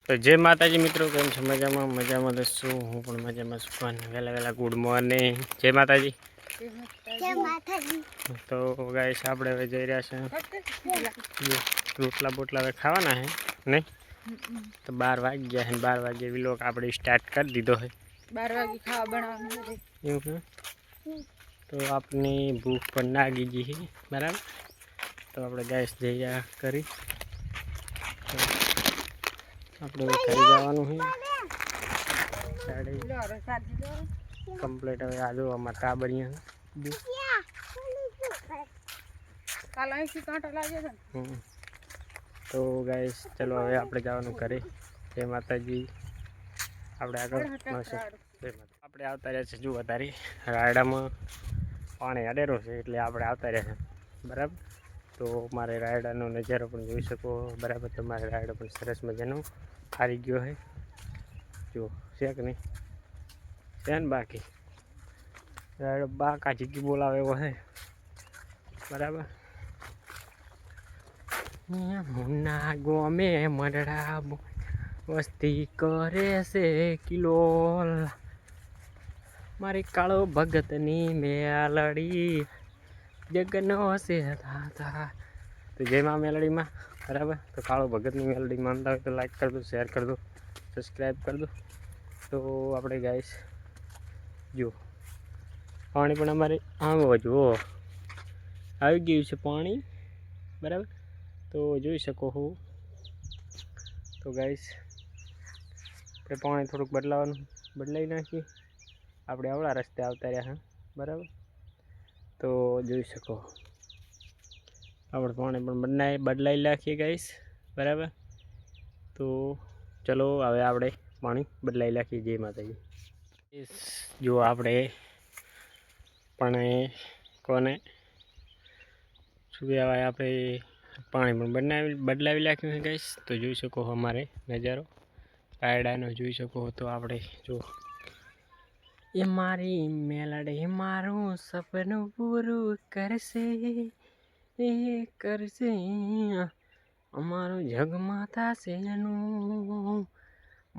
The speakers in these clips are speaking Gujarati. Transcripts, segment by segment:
તો જય માતાજી મિત્રો, કેમ છો? મજામાં મજામાં તો શું હું પણ મજામાં છું. પણ વહેલા વહેલા ગુડ મોર્નિંગ, જય માતાજી. તો ગાઈસ આપણે હવે જઈ રહ્યા છે રોટલા બોટલા હવે ખાવાના હે નહીં તો 12 વાગી ગયા છે. 12 વાગે વિલોગ આપણે સ્ટાર્ટ કરી દીધો છે. 12 વાગે ખાવા બનાવવાનું એવું તો આપની ભૂખ પણ લાગી ગઈ છે બરાબર. તો આપણે ગેસ જઈ કરી આપણે ખાઈ જવાનું છે કમ્પ્લીટ. હવે આ જો અમારા કાબરિયા તો ગાઈસ ચલો હવે આપણે જવાનું ઘરે. જય માતાજી. આપણે આગળ મળશે. આપણે આવતા રહ્યા છે જો અત્યારે રાયડામાં પાણી અડેરો છે એટલે આપણે આવતા રહ્યા છે બરાબર. તો મારે રાયડાનો નજારો પણ જોઈ શકો બરાબર. તમારે રાયડો પણ સરસ મજાનો હારી ગયો છે. જો છે કે નહીં છે ને બાકી રાયડો બાકા ચીકી બોલાવે એવો છે બરાબર. મુન્ના ગોમે મરડા વસ્તી કરે છે કિલોલ. મારી કાળો ભગતની મેલડી જગનો છે દાદા. તો જય મા મેલડીમાં બરાબર. તો કાળો ભગતની મેલડી માનતા હોય તો લાઈક કરી દો, શેર કરી દો, સબસ્ક્રાઈબ કરી દો. તો આપણે ગાઈસ જો પાણી પણ અમારે આવો જુઓ આવી ગયું છે પાણી બરાબર. તો જોઈ શકો છો. તો ગાઈસ આપણે પાણી થોડુંક બદલાવી નાખીએ. આપણે આવડા રસ્તે આવતા રહ્યા હા બરાબર. તો જોઈ શકો આપણે પાણી પણ બદલાવી નાખીએ ગાઈસ બરાબર. તો ચલો હવે આપણે પાણી બદલાવી નાખીએ. જય માતાજી. જો આપણે પણ કોને શું કહેવાય આપણે પાણી પણ બદલાવી નાખ્યું છે ગાઈસ. તો જોઈ શકો અમારે નજારો રાયડાનો જોઈ શકો. તો આપણે જો એ મારી મેલડી મારું સપનું પૂરું કરશે એ કરશે. અમારું જગમાં થશે એનું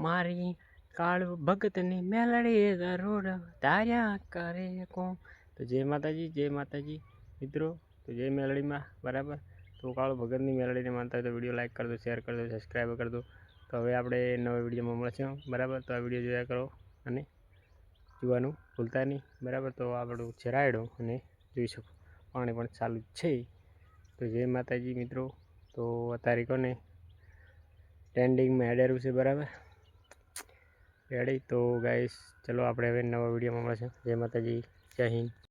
મારી કાળું ભગતની મેલડી રોડ ધાર્યા કરે કોણ. તો જય માતાજી, જય માતાજી મિત્રો. તો જય મેલડીમાં બરાબર. તો કાળો ભગતની મેલડીને માનતા હોય તો વિડીયો લાઈક કરી દો, શેર કરી દો, સબસ્ક્રાઈબ કરી દો. તો હવે આપણે નવા વિડીયોમાં મળશું બરાબર. તો આ વિડીયો જોયા કરો અને જોવાનું ભૂલતા નહીં બરાબર. તો આપણું છે રાયડો અને જોઈ શકો પાણી પણ ચાલુ જ છે. તો જય માતાજી મિત્રો. તો અત્યારે કોને ટ્રેન્ડિંગમાં હેડેરું છે બરાબર રેડી. તો ગાઈસ ચલો આપણે હવે નવા વિડીયોમાં મળશે. જય માતાજી, જય હિન્દ.